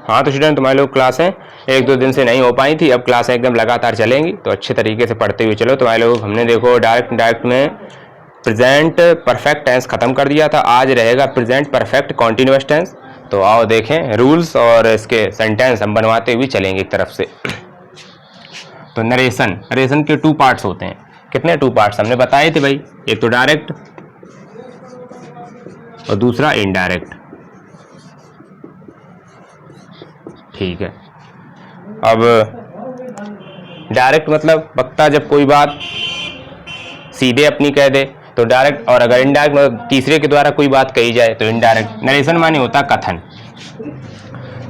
हाँ तो स्टूडेंट, तुम्हारे लोग क्लासें एक दो दिन से नहीं हो पाई थी, अब क्लासें एकदम लगातार चलेंगी, तो अच्छे तरीके से पढ़ते हुए चलो। तुम्हारे लोग हमने देखो डायरेक्ट में प्रेजेंट परफेक्ट टेंस खत्म कर दिया था, आज रहेगा प्रेजेंट परफेक्ट कॉन्टिन्यूअस टेंस। तो आओ देखें रूल्स और इसके सेंटेंस हम बनवाते हुए चलेंगे एक तरफ से। तो नरेशन के 2 पार्ट्स होते हैं। कितने 2 पार्ट्स हमने बताए थे भाई? एक तो डायरेक्ट और दूसरा इनडायरेक्ट। ठीक है, अब डायरेक्ट मतलब वक्ता जब कोई बात सीधे अपनी कह दे तो डायरेक्ट, और अगर इनडायरेक्ट मतलब तीसरे के द्वारा कोई बात कही जाए तो इनडायरेक्ट। नरेशन माने होता कथन।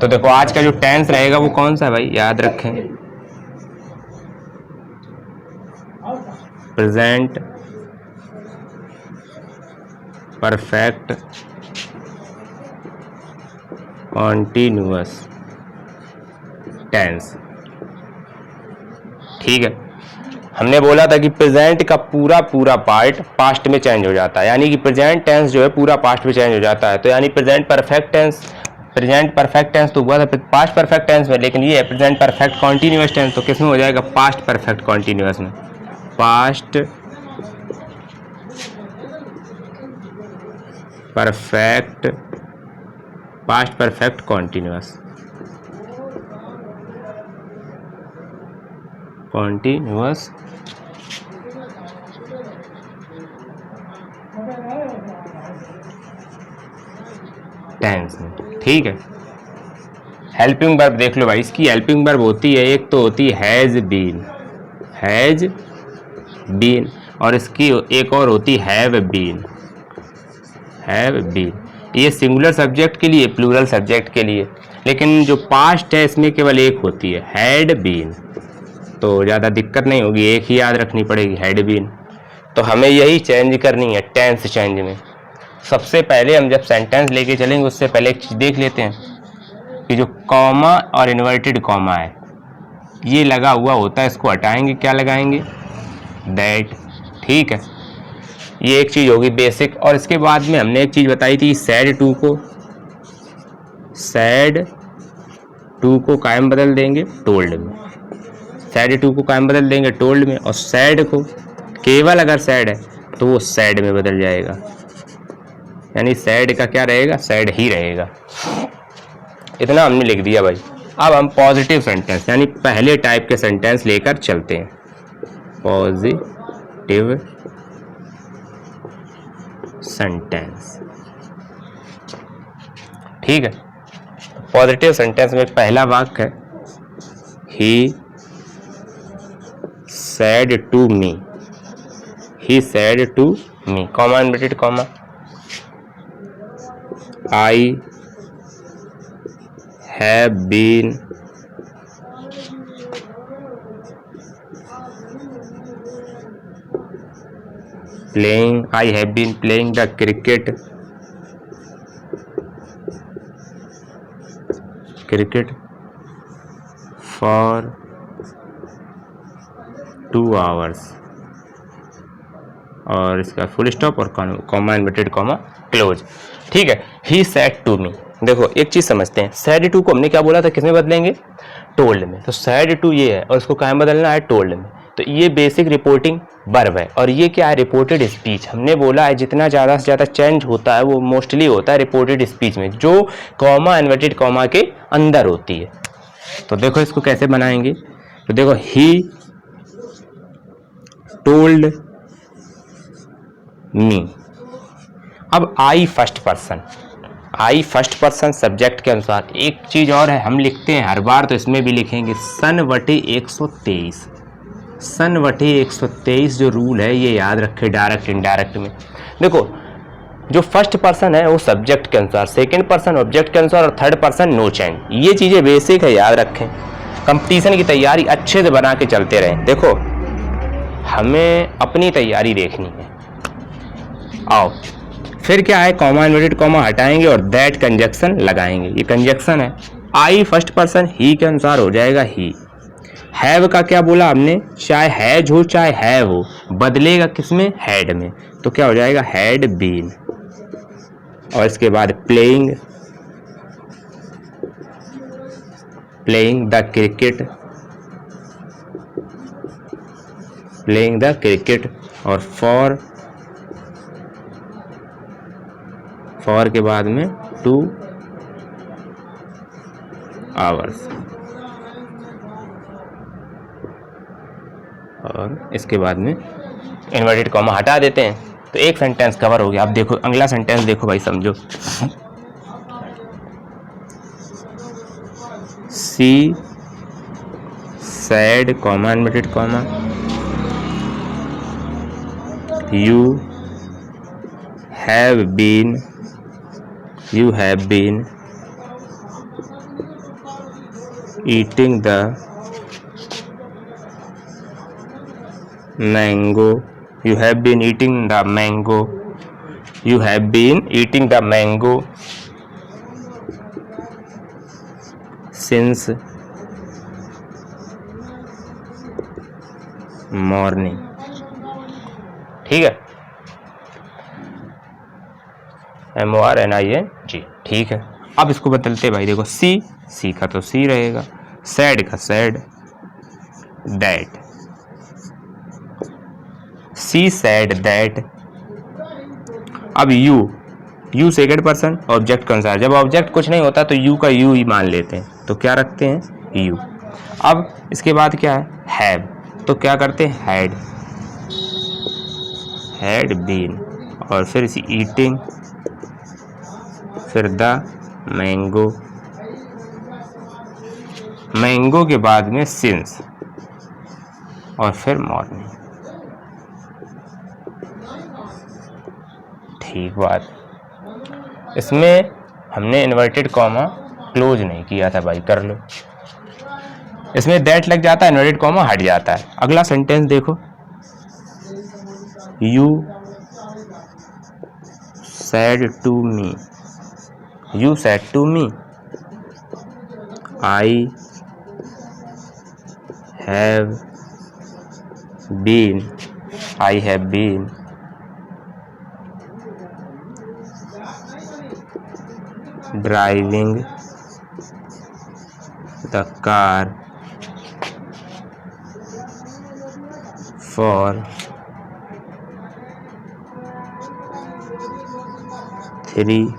तो देखो आज का जो टेंस रहेगा वो कौन सा है भाई, याद रखें, प्रेजेंट परफेक्ट कॉन्टिन्यूअस टेंस। ठीक है, हमने बोला था कि प्रेजेंट का पूरा पार्ट पास्ट में चेंज हो जाता है, यानी कि प्रेजेंट टेंस जो है पूरा पास्ट में चेंज हो जाता है। तो यानी प्रेजेंट परफेक्ट टेंस तो हुआ था पास्ट परफेक्ट टेंस में, लेकिन ये है प्रेजेंट परफेक्ट कॉन्टिन्यूअस टेंस, तो किस में हो जाएगा? पास्ट परफेक्ट कॉन्टिन्यूअस में। पास्ट परफेक्ट कॉन्टिन्यूअस टेंस में। ठीक है, हेल्पिंग वर्ब देख लो भाई, इसकी हेल्पिंग वर्ब होती है, एक तो होती है हैज बीन, और इसकी एक और होती है हैव बीन। ये सिंगुलर सब्जेक्ट के लिए, प्लूरल सब्जेक्ट के लिए, लेकिन जो पास्ट है इसमें केवल एक होती है, हैड बीन। तो ज़्यादा दिक्कत नहीं होगी, एक ही याद रखनी पड़ेगी, हैड बीन। तो हमें यही चेंज करनी है टेंस चेंज में। सबसे पहले हम जब सेंटेंस लेके चलेंगे उससे पहले एक चीज़ देख लेते हैं कि जो कॉमा और इन्वर्टेड कॉमा है ये लगा हुआ होता है, इसको हटाएंगे, क्या लगाएंगे? दैट। ठीक है, ये एक चीज़ होगी बेसिक। और इसके बाद में हमने एक चीज़ बताई थी, सैड टू को कायम बदल देंगे टोल्ड में। सैड टू को कायम बदल देंगे टोल्ड में, और सैड को केवल अगर सैड है तो वो सैड में बदल जाएगा, यानी सैड का क्या रहेगा? सैड ही रहेगा। इतना हमने लिख दिया भाई। अब हम पॉजिटिव सेंटेंस यानी पहले टाइप के सेंटेंस लेकर चलते हैं। Positive sentence. ठीक है, पॉजिटिव सेंटेंस में पहला वाक्य है, ही said to me, comma inverted comma, I have been playing the cricket for 2 hours, और इसका फुल स्टॉप और कॉमा इन्वर्टेड कॉमा क्लोज। ठीक है, ही सेड टू मी। देखो एक चीज समझते हैं, सेड टू को हमने क्या बोला था, किसमें बदलेंगे? टोल्ड में। तो सेड टू ये है और इसको कहाँ बदलना है? टोल्ड में। तो ये बेसिक रिपोर्टिंग वर्ब है, और ये क्या है? Reported speech. हमने बोला है जितना ज़्यादा से ज़्यादा चेंज होता है वो मोस्टली होता है रिपोर्टेड स्पीच में, जो कॉमा इन्वर्टेड कॉमा के अंदर होती है। तो देखो इसको कैसे बनाएंगे, तो देखो ही टोल्ड मी। अब आई फर्स्ट पर्सन सब्जेक्ट के अनुसार। एक चीज और है, हम लिखते हैं हर बार तो इसमें भी लिखेंगे सन बटे 123 जो रूल है ये याद रखे डायरेक्ट इनडायरेक्ट में। देखो जो फर्स्ट पर्सन है वो सब्जेक्ट के अनुसार, सेकंड पर्सन ऑब्जेक्ट के अनुसार, और थर्ड पर्सन नो चेंज। ये चीजें बेसिक है, याद रखें। कंपटीशन की तैयारी अच्छे से बना के चलते रहें। देखो हमें अपनी तैयारी देखनी है। आओ फिर क्या है, कॉमा इन्वर्टेड कॉमा हटाएंगे और दैट कंजक्शन लगाएंगे। ये कंजक्शन है। आई फर्स्ट पर्सन ही के अनुसार हो जाएगा ही। हैव का क्या बोला हमने, चाहे हैज हो चाहे हैव हो, बदलेगा किसमें? हैड में। तो क्या हो जाएगा? Had been. और इसके बाद प्लेइंग प्लेइंग द क्रिकेट और फॉर के बाद में 2 आवर्स और इसके बाद में इन्वर्टेड कॉमा हटा देते हैं तो एक सेंटेंस कवर हो गया। अब देखो अगला सेंटेंस देखो भाई, समझो। She said comma inverted comma you have been eating the mango, you have been eating the mango since morning। ठीक है, MORNING, ठीक है। अब इसको बदलते भाई, देखो सी का तो सी रहेगा, सैड का said, that, she said that. अब यू सेकंड पर्सन ऑब्जेक्ट कौन सा है? जब ऑब्जेक्ट कुछ नहीं होता तो यू का यू ही मान लेते हैं, तो क्या रखते हैं? यू। अब इसके बाद क्या है? हैव, तो क्या करते हैं? हैड बीन, और फिर इसी ईटिंग, फिर द मैंगो के बाद में सिंस, और फिर मॉर्निंग। ठीक बात। इसमें हमने इन्वर्टेड कॉमा क्लोज नहीं किया था भाई, कर लो। इसमें दैट लग जाता है, इन्वर्टेड कॉमा हट जाता है। अगला सेंटेंस देखो, you said to me I have been driving the car for 3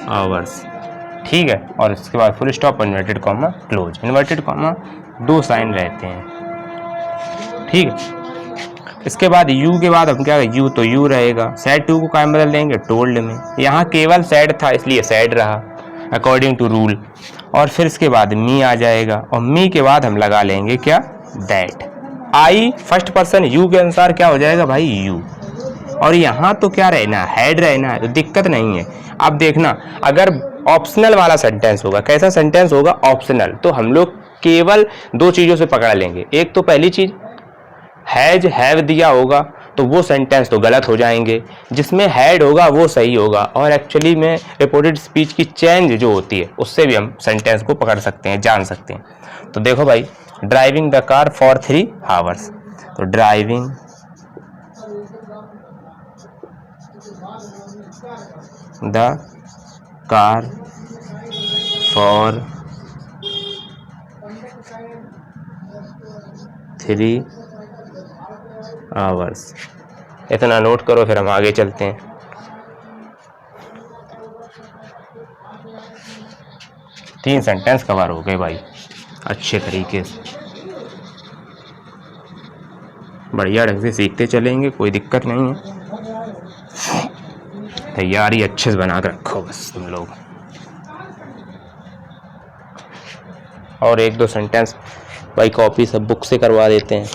hours. ठीक है, और इसके बाद full stop, inverted comma close. Inverted comma 2 sign रहते हैं। ठीक है, इसके बाद यू के बाद हम क्या, यू तो यू रहेगा, सैड टू को क्या बदल देंगे? टोल्ड में। यहाँ केवल सैड था इसलिए सैड रहा अकॉर्डिंग टू रूल। और फिर इसके बाद मी आ जाएगा, और मी के बाद हम लगा लेंगे क्या? That. I first person you के अनुसार क्या हो जाएगा भाई? यू। और यहाँ तो क्या रहना? हैड रहना है, तो दिक्कत नहीं है। अब देखना, अगर ऑप्शनल वाला सेंटेंस होगा, कैसा सेंटेंस होगा? ऑप्शनल, तो हम लोग केवल 2 चीजों से पकड़ लेंगे। एक तो पहली चीज हैज हैव दिया होगा तो वो सेंटेंस तो गलत हो जाएंगे, जिसमें हैड होगा वो सही होगा। और एक्चुअली में रिपोर्टेड स्पीच की चेंज जो होती है उससे भी हम सेंटेंस को पकड़ सकते हैं, जान सकते हैं। तो देखो भाई, driving the car for 3 hours, तो driving the car for 3 hours. इतना नोट करो, फिर हम आगे चलते हैं। तीन सेंटेंस कवर हो गए भाई अच्छे तरीके से, बढ़िया ढंग से सीखते चलेंगे, कोई दिक्कत नहीं है। तैयारी अच्छे से बना कर रखो बस तुम लोग। और 1-2 सेंटेंस भाई कॉपी सब बुक से करवा देते हैं,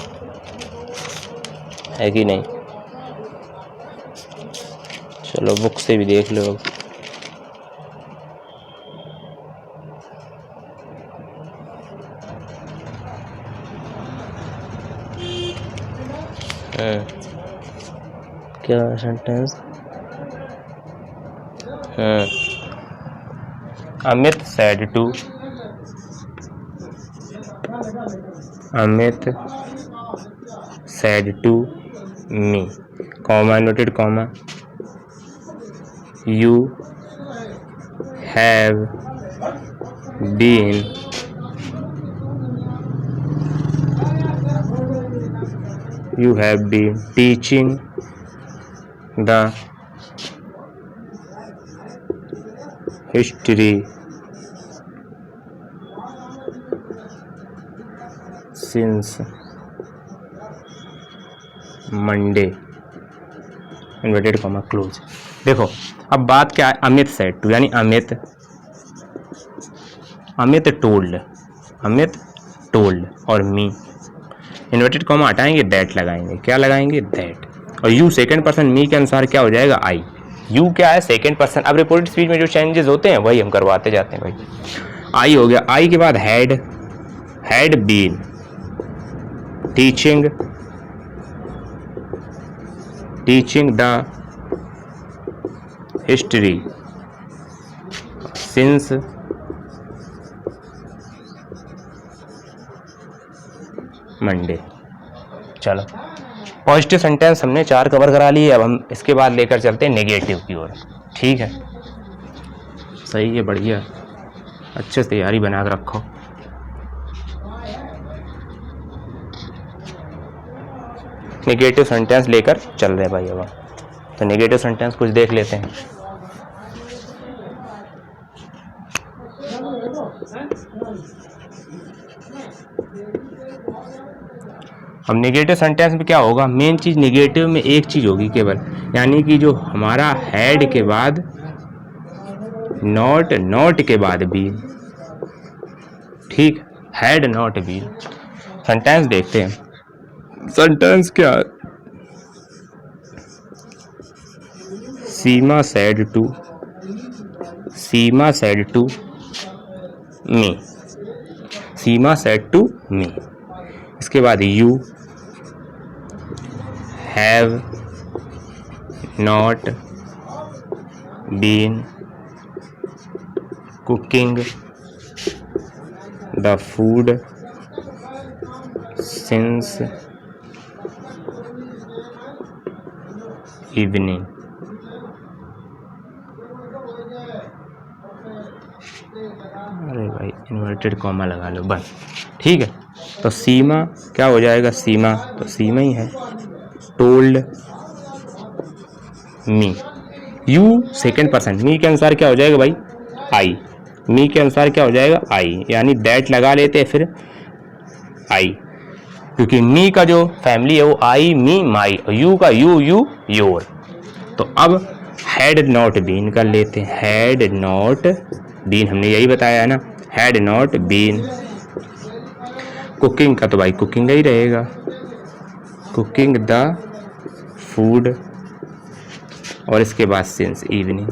है कि नहीं? चलो बुक से भी देख लो। क्या sentence? Amit said to me, comma inverted comma, you have been you have been teaching the history since Monday inverted comma close. देखो अब बात क्या है, अमित सेड टू, यानी अमित टोल्ड और मी इन्वर्टेड कॉमा हटाएंगे, दैट लगाएंगे, क्या लगाएंगे, दैट। और यू सेकंड पर्सन मी के अनुसार क्या हो जाएगा, आई। यू क्या है, सेकंड पर्सन। अब रिपोर्टेड स्पीच में जो चेंजेस होते हैं वही हम करवाते जाते हैं भाई। आई हो गया, आई के बाद had been teaching the history since Monday. चलो पॉजिटिव सेंटेंस हमने 4 कवर करा लिए। अब हम इसके बाद लेकर चलते हैं नेगेटिव की ओर। ठीक है, सही है, बढ़िया, अच्छे से तैयारी बना कर रखो। नेगेटिव सेंटेंस लेकर चल रहे भाई। अब तो नेगेटिव सेंटेंस कुछ देख लेते हैं। अब नेगेटिव सेंटेंस में क्या होगा, मेन चीज नेगेटिव में एक चीज होगी केवल, यानी कि जो हमारा हैड के बाद नॉट के बाद बीन। ठीक, हैड नॉट बीन। सेंटेंस देखते हैं। सेंटेंस क्या, सीमा सेड टू मी। इसके बाद you have not been cooking the food since evening. अरे भाई इन्वर्टेड कॉमा लगा लो बस। ठीक है, तो सीमा क्या हो जाएगा, सीमा तो सीमा ही है। Told me, you second person, me के अनुसार क्या हो जाएगा भाई, आई। मी के अनुसार क्या हो जाएगा, आई, यानी दैट लगा लेते हैं फिर आई, क्योंकि मी का जो फैमिली है वो आई मी माई, और यू का यू योर। तो अब हैड नॉट बीन कर लेते हैं। हैड नॉट बीन, हमने यही बताया है ना, हैड नॉट बीन। कुकिंग का तो भाई कुकिंग ही रहेगा, कुकिंग द फूड, और इसके बाद सिंस इवनिंग।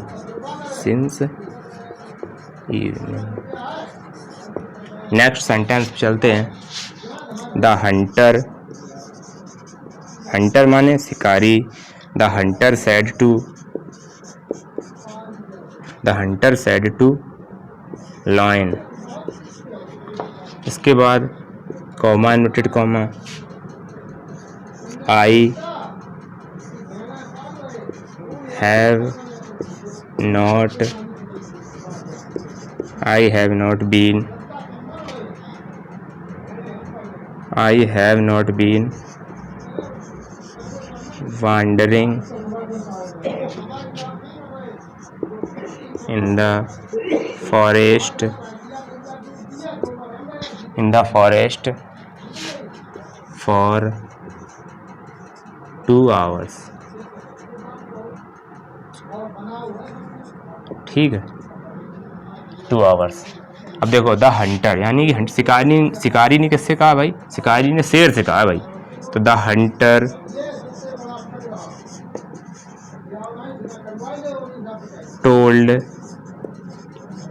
नेक्स्ट सेंटेंस चलते हैं। द हंटर माने शिकारी। The hunter said to lion. इसके बाद comma inverted comma, I have not been wandering in the forest for 2 hours। ठीक है, 2 hours। अब देखो द हंटर, यानी कि शिकारी ने किससे कहा भाई, शिकारी ने शेर से कहा भाई। तो द हंटर टोल्ड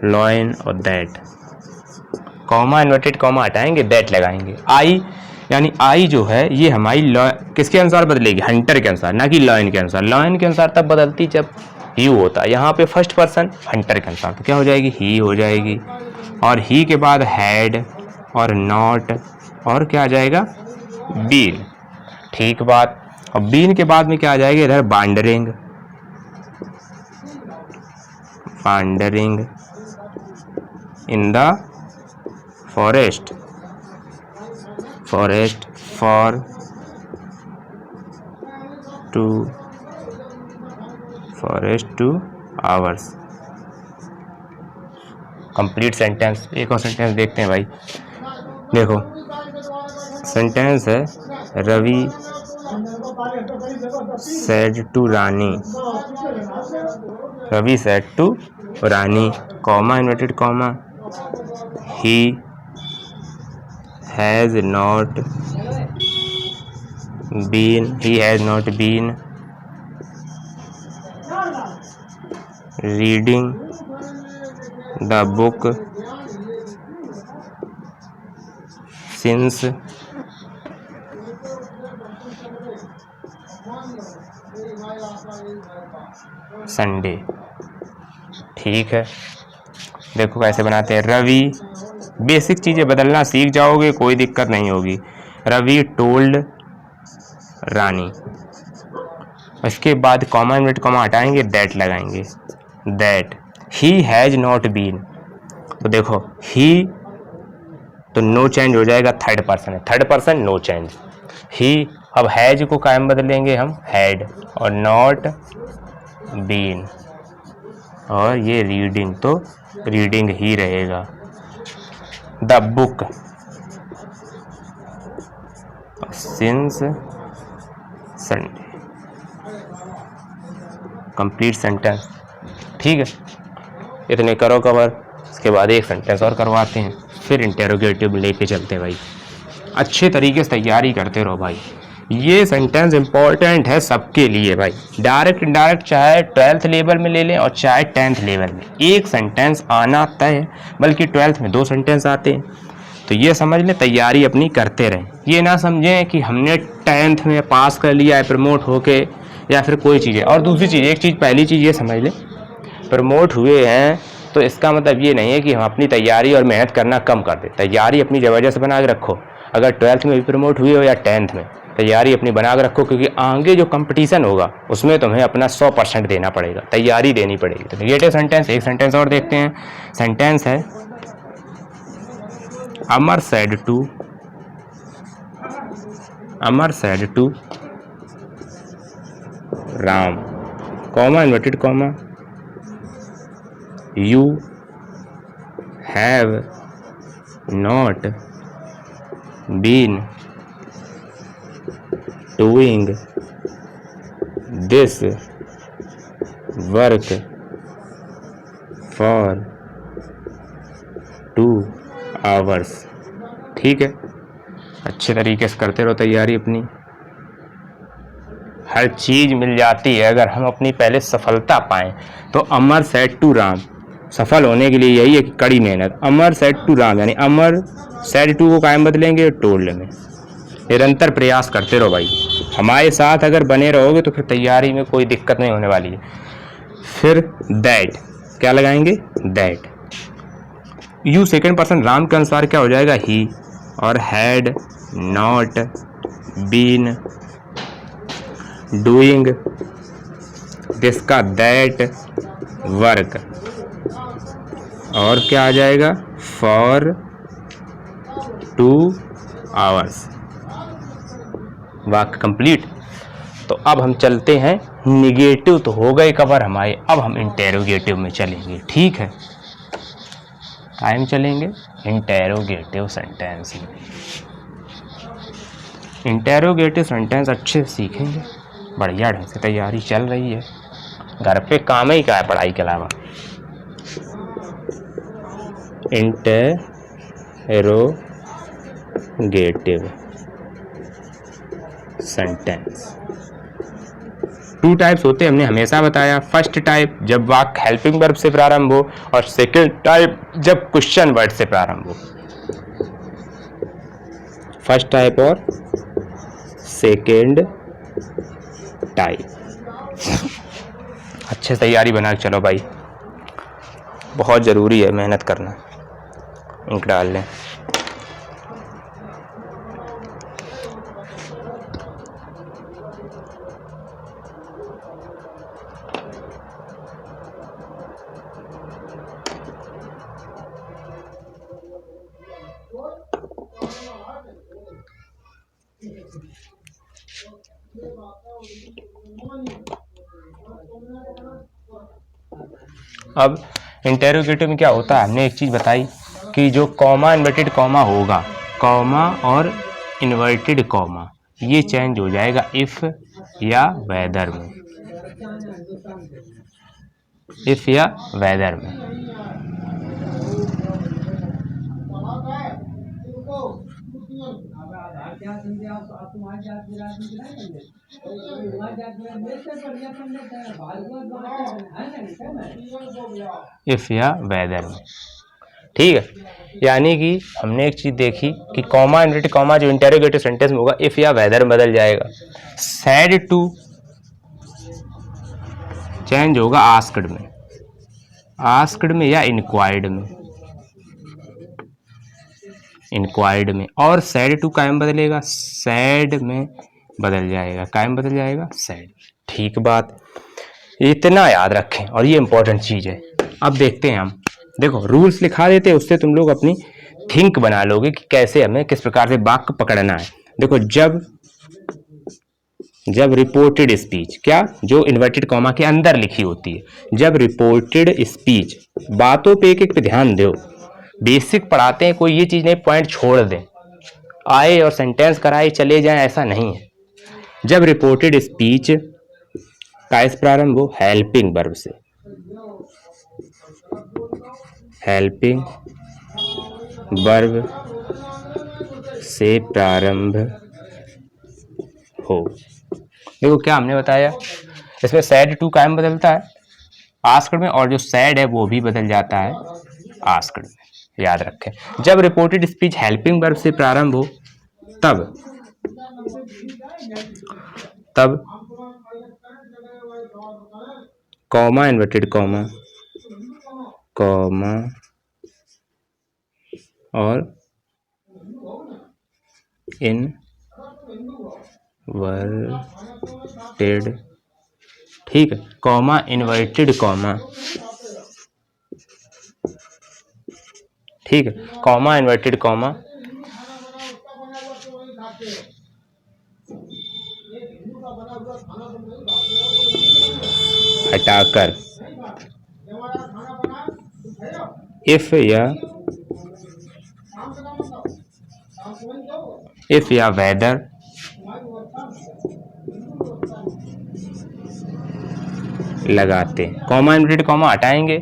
लॉयन और दैट। कॉमा इन्वर्टेड कॉमा हटाएंगे, दैट लगाएंगे। आई, यानी आई जो है ये हमारी किसके अनुसार बदलेगी, हंटर के अनुसार, ना कि लॉयन के अनुसार। लॉयन के अनुसार तब बदलती जब यू होता है। यहाँ पे फर्स्ट पर्सन हंटर के अनुसार, तो क्या हो जाएगी, ही हो जाएगी। और ही के बाद हैड और नॉट, और क्या आ जाएगा, बीन। ठीक बात। और बीन के बाद में क्या आ जाएगा इधर, wandering in the forest for 2 hours। Complete sentence. एक और सेंटेंस देखते हैं भाई। देखो सेंटेंस है, Ravi said to Rani, Ravi said to Rani, comma inverted comma, he has not been reading the book since Sunday. ठीक है, देखो कैसे बनाते हैं। रवि, बेसिक चीज़ें बदलना सीख जाओगे, कोई दिक्कत नहीं होगी। रवि टोल्ड रानी, इसके बाद कॉमा इनवर्ट कॉमा हटाएंगे, दैट लगाएंगे, that he has not been. तो देखो ही तो नो चेंज हो जाएगा, थर्ड पर्सन है, third person no change. He, अब हैज को कायम बदलेंगे हम हैड, और नॉट बीन, और ये रीडिंग तो रीडिंग ही रहेगा। The book since Sunday. Complete sentence. ठीक है, इतने करो कवर। इसके बाद एक सेंटेंस और करवाते हैं, फिर इंटेरोगेटिव लेके चलते हैं भाई। अच्छे तरीके से तैयारी करते रहो भाई, ये सेंटेंस इंपॉर्टेंट है सबके लिए भाई। डायरेक्ट इनडायरेक्ट चाहे 12th लेवल में ले लें और चाहे 10th लेवल में, एक सेंटेंस आना तय है, बल्कि 12th में 2 सेंटेंस आते हैं। तो ये समझ लें, तैयारी अपनी करते रहें। ये ना समझें कि हमने 10th में पास कर लिया है प्रमोट होके, या फिर कोई चीज़ है। और दूसरी चीज़, एक चीज़, पहली चीज़ ये समझ लें, प्रमोट हुए हैं तो इसका मतलब ये नहीं है कि हम अपनी तैयारी और मेहनत करना कम कर दें। तैयारी अपनी ज़बरदस्त बना के रखो। अगर 12th में भी प्रमोट हुए हो या 10th में, तैयारी अपनी बना के रखो, क्योंकि आगे जो कंपटीशन होगा उसमें तुम्हें अपना 100% देना पड़ेगा, तैयारी देनी पड़ेगी। तो नेगेटिव सेंटेंस, एक सेंटेंस और देखते हैं। सेंटेंस है, Amar said to Ram, comma inverted comma, you have not been doing this work for 2 hours। ठीक है, अच्छे तरीके से करते रहो तैयारी अपनी, हर चीज़ मिल जाती है अगर हम अपनी पहले सफलता पाएं। तो अमर सेड टू राम, सफल होने के लिए यही है कि कड़ी मेहनत। अमर सेड टू राम, यानी अमर सेड टू को कायम बदलेंगे टोल्ड में। निरंतर प्रयास करते रहो भाई, हमारे साथ अगर बने रहोगे तो फिर तैयारी में कोई दिक्कत नहीं होने वाली है। फिर दैट, क्या लगाएंगे, that. You second person Ram के अनुसार क्या हो जाएगा, ही, और had not been doing this का दैट वर्क, और क्या आ जाएगा, फॉर 2 hours। वाक्य कंप्लीट। तो अब हम चलते हैं, निगेटिव तो हो गए कवर हमारे, अब हम इंटेरोगेटिव में चलेंगे। ठीक है, टाइम चलेंगे इंटेरोगेटिव सेंटेंस में। इंटेरोगेटिव सेंटेंस अच्छे से सीखेंगे, बढ़िया ढंग से तैयारी चल रही है, घर पे काम ही क्या है पढ़ाई के अलावा। इंटेरोगेटिव सेंटेंस 2 टाइप्स होते हैं, हमने हमेशा बताया। फर्स्ट टाइप जब वाक्य हेल्पिंग वर्ब से प्रारंभ हो, और सेकंड टाइप जब क्वेश्चन वर्ड से प्रारंभ हो। फर्स्ट टाइप और सेकंड टाइप। अच्छे तैयारी बना के चलो भाई, बहुत ज़रूरी है मेहनत करना। इंक डाल लें। अब इंटेरोगेटिव में क्या होता है, हमने एक चीज बताई कि जो कॉमा इन्वर्टेड कॉमा होगा, कॉमा और इन्वर्टेड कॉमा ये चेंज हो जाएगा इफ या वेदर में, इफ या वेदर में। इफ या वेदर में, ठीक है। यानी कि हमने एक चीज देखी कि कॉमा इन्वर्टेड कॉमा जो इंटेरोगेटिव सेंटेंस में होगा इफ या वेदर में बदल जाएगा। सैड टू चेंज होगा आस्क्ड में, आस्क्ड में या इंक्वायर्ड में, इंक्वायर्ड में। और सैड टू कायम बदलेगा, सैड में बदल जाएगा, कायम बदल जाएगा सैड। ठीक बात, इतना याद रखें और ये इंपॉर्टेंट चीज है। अब देखते हैं हम, देखो रूल्स लिखा देते हैं, उससे तुम लोग अपनी थिंक बना लोगे कि कैसे हमें किस प्रकार से वाक्य पकड़ना है। देखो जब रिपोर्टेड स्पीच, क्या जो इन्वर्टेड कॉमा के अंदर लिखी होती है, जब रिपोर्टेड स्पीच, बातों पे एक एक पे ध्यान दो, बेसिक पढ़ाते हैं, कोई ये चीज नहीं पॉइंट छोड़ दें, आए और सेंटेंस कराए चले जाएं, ऐसा नहीं है। जब रिपोर्टेड स्पीच का प्रारंभ हो हेल्पिंग वर्ब से, हेल्पिंग वर्ब से प्रारंभ हो। देखो क्या हमने बताया, इसमें सैड टू कायम बदलता है आस्क्ड में, और जो सैड है वो भी बदल जाता है आस्क्ड में, याद रखें। जब रिपोर्टेड स्पीच हेल्पिंग वर्ब से प्रारंभ हो तब कॉमा इन्वर्टेड कॉमा, कॉमा और इनवर्टेड, ठीक है, कॉमा इन्वर्टेड कॉमा, ठीक है, कॉमा इन्वर्टेड कॉमा हटाकर इफ या वेदर लगाते हैं। कॉमा इन्वर्टेड कॉमा हटाएंगे,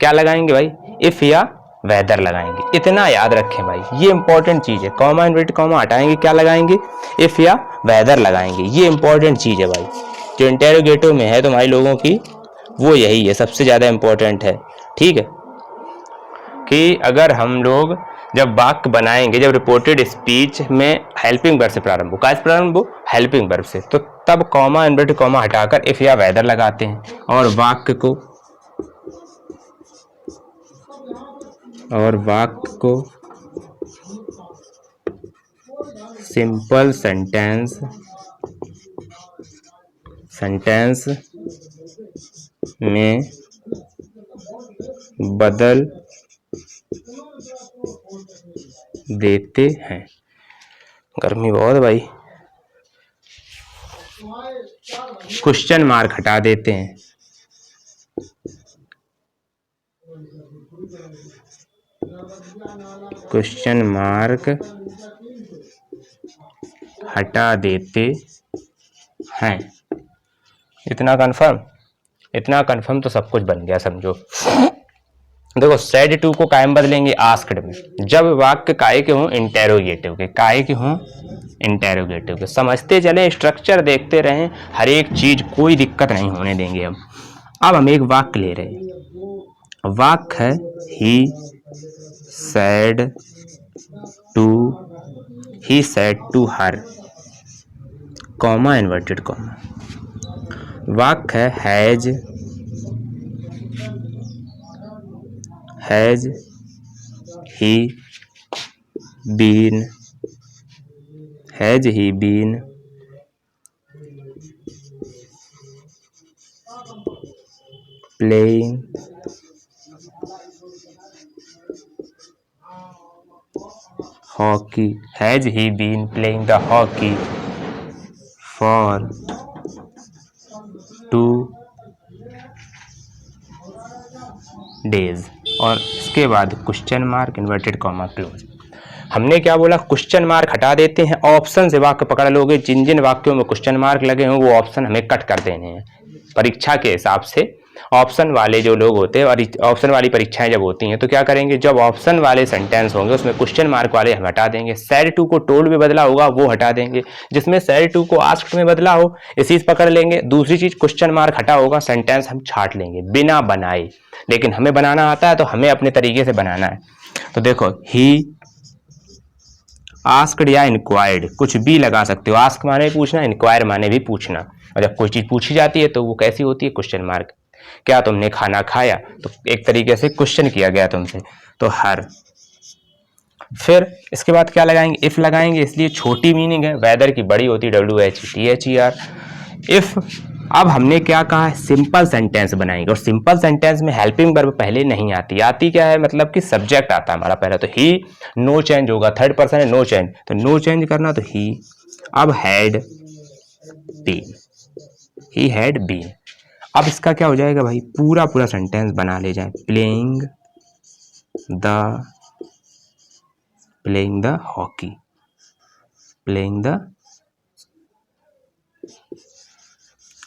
क्या लगाएंगे भाई, इफ या वेदर लगाएंगे। इतना याद रखें भाई, ये इंपॉर्टेंट चीज है। कॉमा इन्वर्टेड कॉमा हटाएंगे, क्या लगाएंगे, इफ या वेदर लगाएंगे। ये इंपॉर्टेंट चीज है भाई, जो इंटेरोगेटिव में है तुम्हारे लोगों की, वो यही है, सबसे ज्यादा इंपॉर्टेंट है। ठीक है, कि अगर हम लोग जब वाक्य बनाएंगे, जब रिपोर्टेड स्पीच में हेल्पिंग वर्ब से प्रारंभ हो, कैसे प्रारंभ हो, हेल्पिंग वर्ब से, तो तब कॉमा इन्वर्टेड कॉमा हटाकर इफ या वेदर लगाते हैं और वाक्य को सिंपल सेंटेंस में बदल देते हैं। गर्मी बहुत है भाई, क्वेश्चन मार्क हटा देते हैं, क्वेश्चन मार्क हटा देते हैं। इतना कंफर्म, इतना कंफर्म तो सब कुछ बन गया समझो। देखो सेड टू को कायम बदलेंगे आस्क्ड में, जब वाक्य काहे के हों, इंटेरोगेटिव के, काहे के हों, इंटेरोगेटिव के। समझते चले, स्ट्रक्चर देखते रहें, हर एक चीज कोई दिक्कत नहीं होने देंगे। अब हम एक वाक्य ले रहे हैं, वाक्य है he said to her, comma inverted comma. वाक्य है has he been playing hockey, has he been playing the hockey for 2 days और इसके बाद question mark inverted comma close. हमने क्या बोला, क्वेश्चन मार्क हटा देते हैं, ऑप्शन से वाक्य पकड़ लोगे, जिन जिन वाक्यों में क्वेश्चन मार्क लगे हों वो ऑप्शन हमें कट कर देने हैं। परीक्षा के हिसाब से ऑप्शन वाले जो लोग होते हैं और ऑप्शन वाली परीक्षाएं जब होती हैं तो क्या करेंगे, जब ऑप्शन वाले सेंटेंस होंगे उसमें क्वेश्चन मार्क वाले हम हटा देंगे। सैड टू को टोल्ड में बदला होगा वो हटा देंगे, जिसमें सैड टू को आस्क्ड में बदला हो इसी पकड़ लेंगे। दूसरी चीज क्वेश्चन मार्क हटा होगा, सेंटेंस हम छाट लेंगे बिना बनाए, लेकिन हमें बनाना आता है तो हमें अपने तरीके से बनाना है। तो देखो, ही आस्क्ड या इंक्वायर्ड कुछ भी लगा सकते हो, आस्क माने पूछना, इंक्वायर माने भी पूछना, और जब कोई चीज पूछी जाती है तो वो कैसी होती है, क्वेश्चन मार्क। क्या तुमने खाना खाया, तो एक तरीके से क्वेश्चन किया गया तुमसे, तो हर। फिर इसके बाद क्या लगाएंगे, इफ लगाएंगे, इसलिए छोटी मीनिंग है, वेदर की बड़ी होती है WHETHER इफ। अब हमने क्या कहा है, सिंपल सेंटेंस बनाएंगे, और सिंपल सेंटेंस में हेल्पिंग वर्ब पहले नहीं आती। आती क्या है, मतलब कि सब्जेक्ट आता है हमारा पहले, तो ही नो चेंज होगा, थर्ड पर्सन है नो चेंज, तो नो चेंज करना, तो ही। अब had been, he had been. अब इसका क्या हो जाएगा भाई, पूरा पूरा सेंटेंस बना ले जाए, playing the hockey, playing the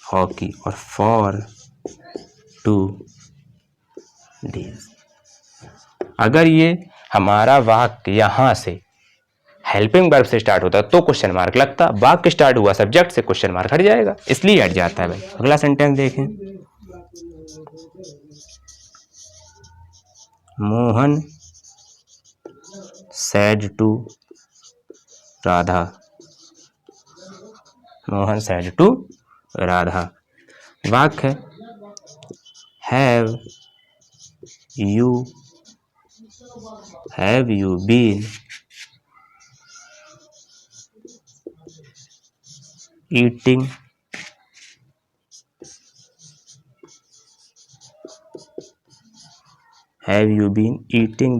hockey, और फॉर 2 days। अगर ये हमारा वाक्य यहां से हेल्पिंग वर्ब से स्टार्ट होता तो क्वेश्चन मार्क लगता, वाक्य स्टार्ट हुआ सब्जेक्ट से, क्वेश्चन मार्क हट जाएगा, इसलिए हट जाता है भाई। अगला सेंटेंस देखें, Mohan said to Radha, Mohan said to Radha. वाक्य है, have you been eating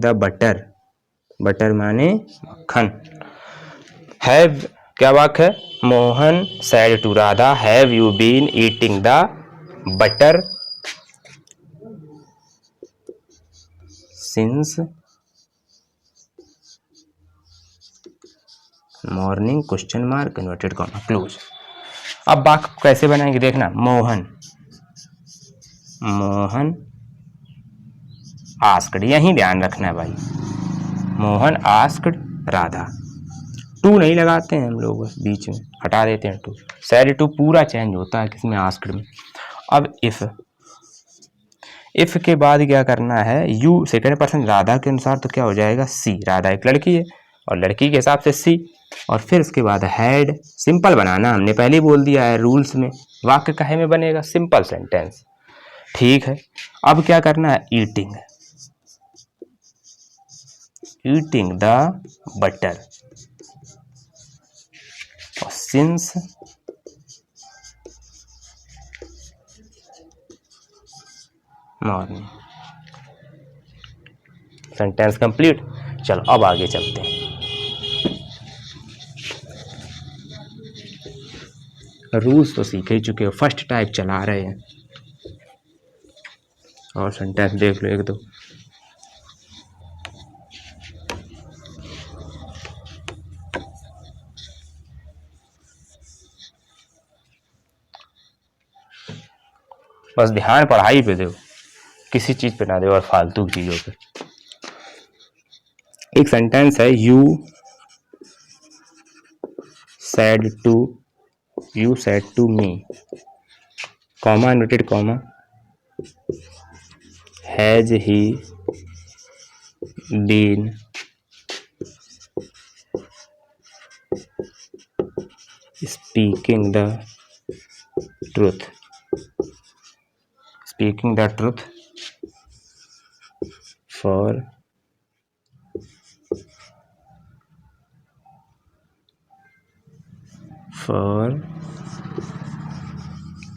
the butter, butter माने मक्खन। हैव क्या वाक्य है, Mohan said to Radha, have you been eating the butter since morning, question mark inverted comma close. अब वाक्य कैसे बनाएंगे देखना, मोहन आस्क्ड, यही ध्यान रखना है भाई, मोहन आस्क्ड राधा। टू नहीं लगाते हैं हम लोग, बस बीच में हटा देते हैं टू, सैड टू पूरा चेंज होता है किसमें, आस्क्ड में। अब इफ के बाद क्या करना है, यू सेकंड पर्सन राधा के अनुसार तो क्या हो जाएगा, सी, राधा एक लड़की है और लड़की के हिसाब से सी, और फिर उसके बाद हैड, सिंपल बनाना, हमने पहले ही बोल दिया है रूल्स में, वाक्य काहे में बनेगा, सिंपल सेंटेंस, ठीक है। अब क्या करना है, ईटिंग द बटर और सिंस मॉर्निंग। Sentence complete. चलो अब आगे चलते हैं। रूल्स तो सीख ही चुके हो, फर्स्ट टाइप चला रहे हैं, और सेंटेंस देख लो एक दो। बस ध्यान पढ़ाई पे दो, किसी चीज पे ना दो और फालतू की चीजों पे। एक सेंटेंस है, you said to me, comma inverted comma, has he been speaking the truth for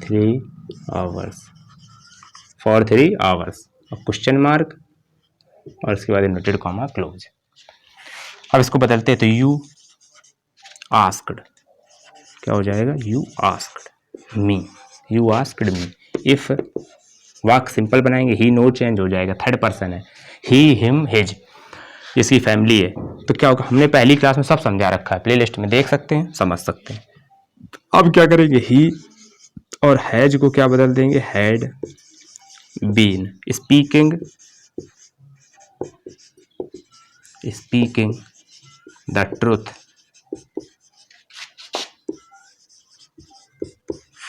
3 hours, for 3 hours, और क्वेश्चन मार्क और इसके बाद इन्वर्टेड कॉमा क्लोज। अब इसको बदलते हैं, तो यू आस्क्ड क्या हो जाएगा, you asked me, you asked me. If वाक्य सिंपल बनाएंगे, ही नो चेंज हो जाएगा, थर्ड पर्सन है, ही हिम हिज, इसकी फैमिली है। तो क्या होगा, हमने पहली क्लास में सब समझा रखा है, प्ले लिस्ट में देख सकते हैं, समझ सकते हैं। अब क्या करेंगे, ही और हैज को क्या बदल देंगे, had been speaking, speaking the truth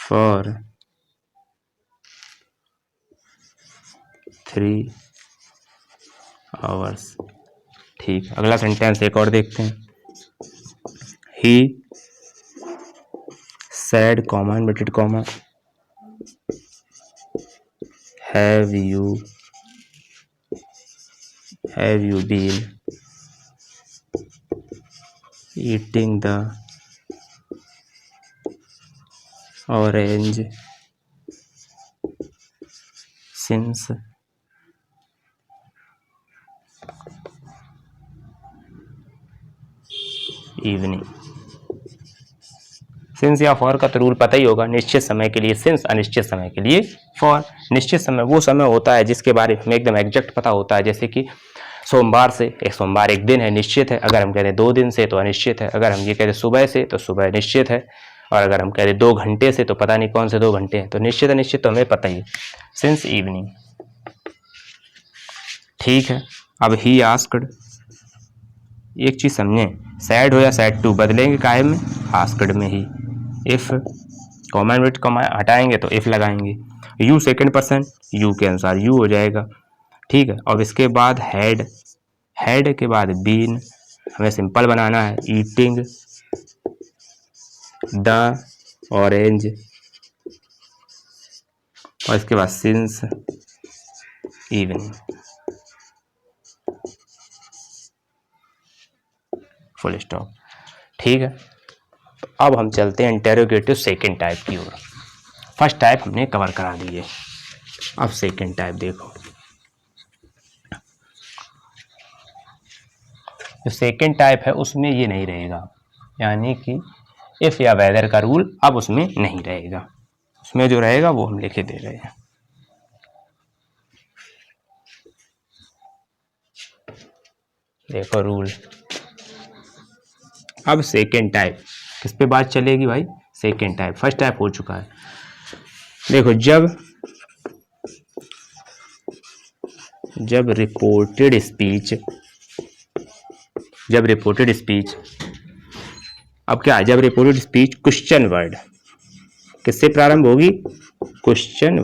for 3 hours. ठीक, अगला सेंटेंस एक और देखते हैं, he said comma inverted comma have you been eating the orange since evening। Since या फॉर का तो रूल पता ही होगा, निश्चित समय के लिए सिंस, अनिश्चित समय के लिए फॉर। निश्चित समय वो समय होता है जिसके बारे में एकदम एग्जैक्ट पता होता है, जैसे कि सोमवार से, सोमवार एक दिन है, निश्चित है। अगर हम कह रहे हैं 2 दिन से तो अनिश्चित है। अगर हम ये कह रहे सुबह से तो सुबह निश्चित है। और अगर हम कह रहे 2 घंटे से तो पता नहीं कौन से 2 घंटे हैं, तो निश्चित अनिश्चित तो हमें पता ही है, सिंस इवनिंग। ठीक है, अब ही आस्क्ड, एक चीज समझें, सैड हो या सैड टू बदलेंगे काहे में, आस्क्ड में ही। इफ कॉमा इनवर्टेड कॉमा हटाएंगे तो इफ लगाएंगे, यू सेकंड पर्सन, यू के अनुसार यू हो जाएगा। ठीक है, अब इसके बाद हैड, हैड के बाद बीन, हमें सिंपल बनाना है, ईटिंग द ऑरेंज, और इसके बाद सिंस इवनिंग, फुल स्टॉप। ठीक है, अब हम चलते हैं इंटेरोगेटिव सेकंड टाइप की ओर। फर्स्ट टाइप हमने कवर करा दी है, अब सेकंड टाइप देखो। जो सेकंड टाइप है उसमें ये नहीं रहेगा, यानी कि इफ या वेदर का रूल अब उसमें नहीं रहेगा। उसमें जो रहेगा वो हम लिखे दे रहे हैं। देखो रूल, अब सेकंड टाइप किस पे बात चलेगी भाई, सेकंड टाइप। फर्स्ट टाइप हो चुका है। देखो, जब रिपोर्टेड स्पीच, अब क्या है, जब रिपोर्टेड स्पीच क्वेश्चन वर्ड, किससे प्रारंभ होगी, क्वेश्चन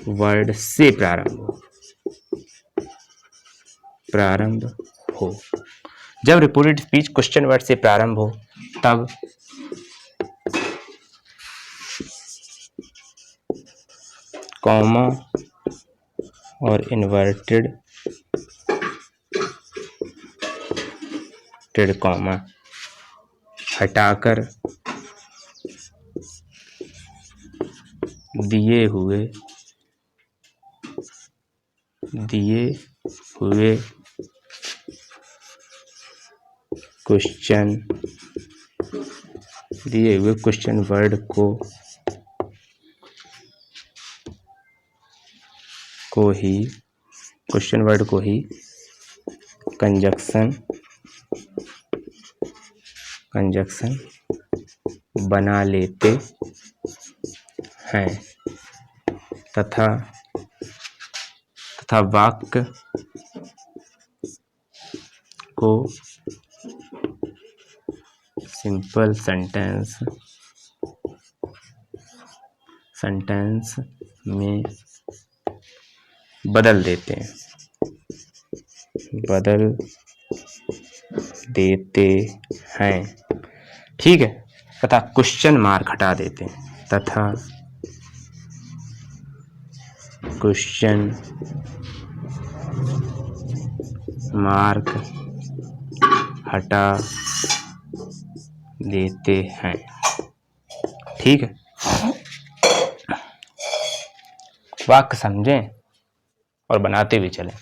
वर्ड से प्रारंभ हो। जब रिपोर्टेड स्पीच क्वेश्चन वर्ड से प्रारंभ हो तब कॉमा और इन्वर्टेड कॉमा हटाकर दिए हुए क्वेश्चन वर्ड को ही कंजक्शन बना लेते हैं तथा वाक्य को सिंपल सेंटेंस में बदल देते हैं। ठीक है, तथा क्वेश्चन मार्क हटा देते हैं, तथा क्वेश्चन मार्क हटा देते हैं। ठीक है, वाक्य समझें और बनाते हुए चलें।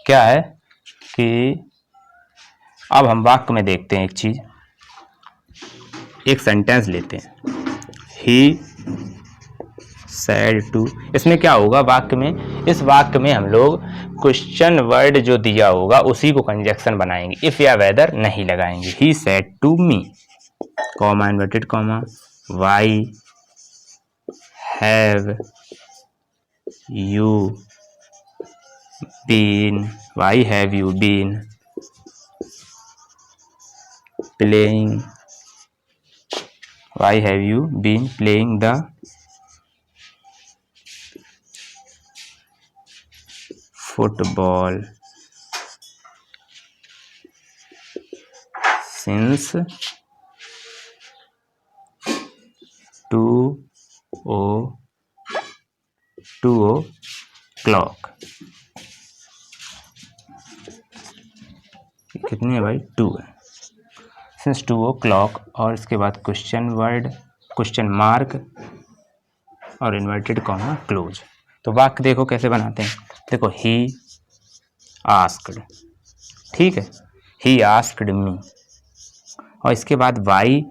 क्या है कि अब हम वाक्य में देखते हैं एक चीज, एक सेंटेंस लेते हैं, ही सैड टू। इसमें क्या होगा वाक्य में, इस वाक्य में हम लोग क्वेश्चन वर्ड जो दिया होगा उसी को कंजक्शन बनाएंगे, इफ या वेदर नहीं लगाएंगे। He said to me, comma inverted comma, why have you been, why have you been playing, why have you been playing the football since 2 o'clock? कितनी है भाई, 2 है। सिंस 2 o'clock और इसके बाद क्वेश्चन वर्ड, क्वेश्चन मार्क और inverted comma close. तो वाक्य देखो कैसे बनाते हैं, देखो ही आस्क्ड, ठीक है, ही आस्क्ड मी, और इसके बाद वाई,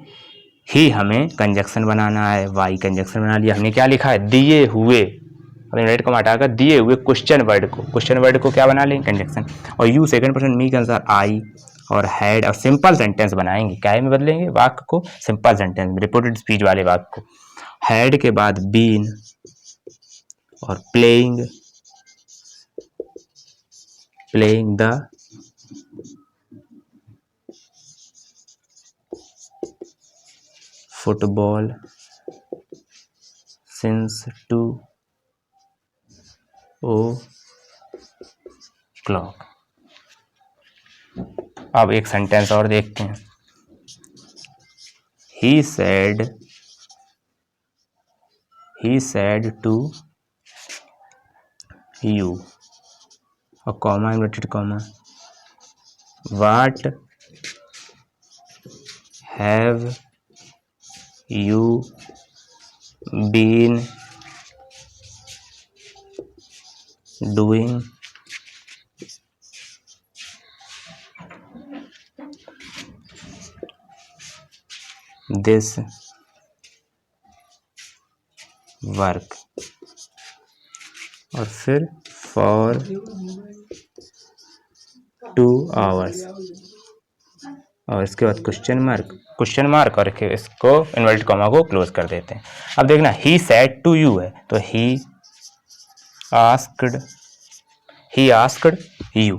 ही हमें कंजक्शन बनाना है, वाई कंजक्शन बना लिया, हमने क्या लिखा है, दिए हुए, और इन्वर्टेड कॉमा हटाकर दिए हुए क्वेश्चन वर्ड को क्या बना लेंगे, कंजक्शन। और यू सेकंड पर्सन मी के अनुसार आई और हैड, और सिंपल सेंटेंस बनाएंगे, क्या में बदलेंगे वाक्य को, सिंपल सेंटेंस में, रिपोर्टेड स्पीच वाले वाक्य को। हैड के बाद बीन और playing the football since 2 o'clock। अब एक सेंटेंस और देखते हैं, he said to you, और comma inverted comma, what have you been doing this work, और फिर for 2 hours, और इसके बाद क्वेश्चन मार्क और इसको इन्वर्टेड कॉमा को क्लोज कर देते हैं। अब देखना, ही सैड टू यू है तो ही आस्क्ड यू,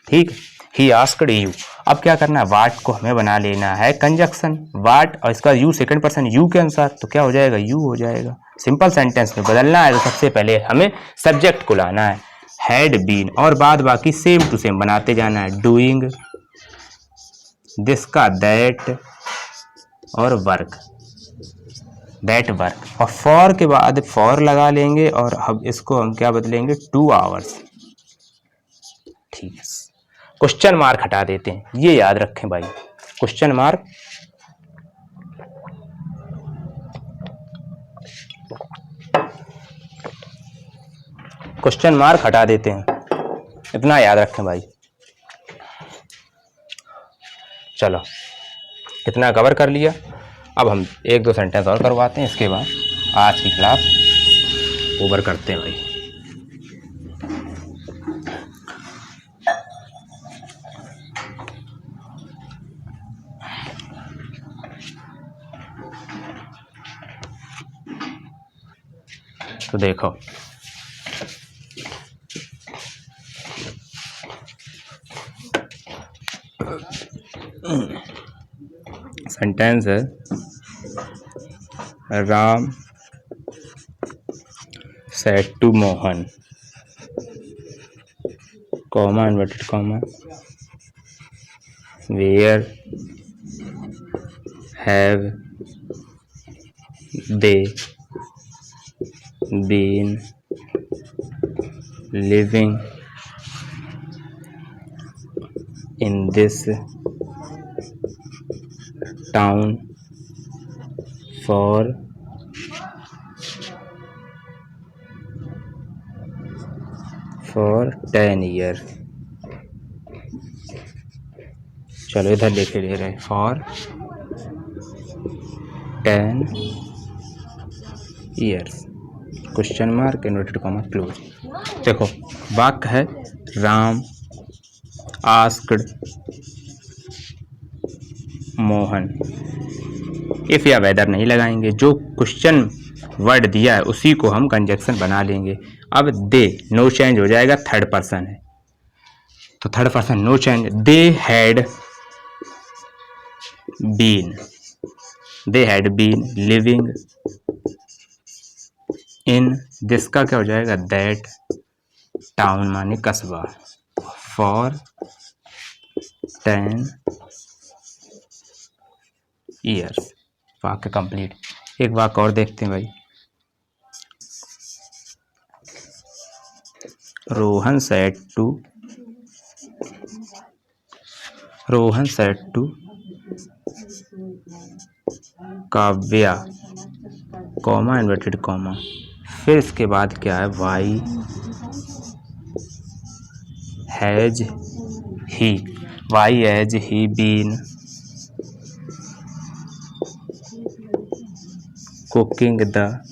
ठीक, ही आस्क्ड यू। अब क्या करना है, वाट को हमें बना लेना है कंजक्शन, वाट और इसका यू सेकंड पर्सन यू के अनुसार, तो क्या हो जाएगा, यू हो जाएगा। सिंपल सेंटेंस में बदलना है तो सबसे पहले हमें सब्जेक्ट को लाना है, हैड बीन, और बाद बाकी सेम टू सेम बनाते जाना है, डूइंग, दिस का दैट, और वर्क, दैट वर्क, और फॉर के बाद फॉर लगा लेंगे, और अब इसको हम क्या बदलेंगे, 2 hours, ठीक है। क्वेश्चन मार्क हटा देते हैं, ये याद रखें भाई, क्वेश्चन मार्क हटा देते हैं, इतना याद रखें भाई। चलो इतना कवर कर लिया, अब हम 1-2 सेंटेंस और करवाते हैं, इसके बाद आज की क्लास ओवर करते हैं भाई। तो देखो, सेंटेंस है, Ram said to Mohan, comma inverted comma, where have they been living in this town for 10 years? चलो इधर लेके ले रहे for 10 years question mark inverted comma close. देखो वाक्य है राम आस्क्ड मोहन, इफ या वेदर नहीं लगाएंगे, जो क्वेश्चन वर्ड दिया है उसी को हम कंजक्शन बना लेंगे। अब दे नो चेंज हो जाएगा, थर्ड पर्सन है तो third person no change. They had been living in, जिसका क्या हो जाएगा दैट टाउन माने कस्बा, फॉर 10 ईयर्स। वाक्य कंप्लीट। एक वाक्य और देखते हैं भाई। Rohan said to Kavya comma inverted comma, फिर इसके बाद क्या है why has he been cooking the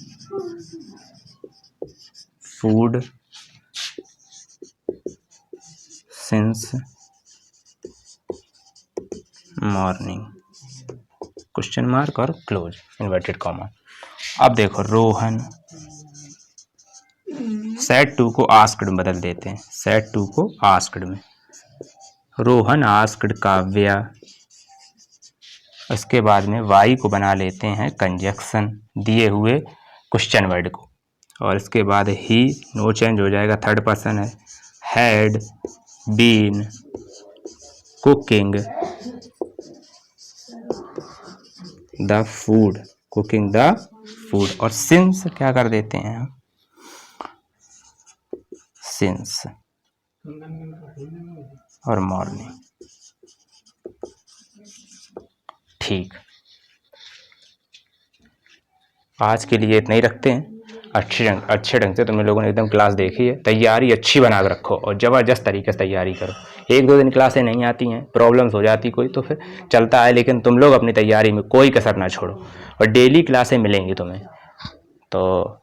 food since morning, question mark और क्लोज इन्वर्टेड कॉमा। अब देखो रोहन सेड टू को आस्क्ड में बदल देते हैं, सेड टू को आस्क्ड में। रोहन आस्क्ड काव्या, इसके बाद में वाई को बना लेते हैं कंजक्शन दिए हुए क्वेश्चन वर्ड को, और इसके बाद ही नो चेंज हो जाएगा, थर्ड पर्सन है। Had been cooking the food, और सिंस क्या कर देते हैं हम, सिंस और मॉर्निंग। ठीक, आज के लिए इतना ही रखते हैं। अच्छे ढंग से तुम लोगों ने एकदम क्लास देखी है, तैयारी अच्छी बना कर रखो और ज़बरदस्त तरीके से तैयारी करो। एक दो दिन क्लासें नहीं आती हैं, प्रॉब्लम्स हो जाती कोई तो फिर चलता है, लेकिन तुम लोग अपनी तैयारी में कोई कसर ना छोड़ो और डेली क्लासें मिलेंगी तुम्हें, तो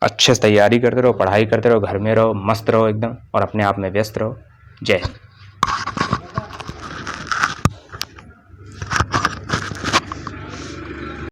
अच्छे से तैयारी करते रहो, पढ़ाई करते रहो, घर में रहो, मस्त रहो एकदम और अपने आप में व्यस्त रहो। जय हिंद।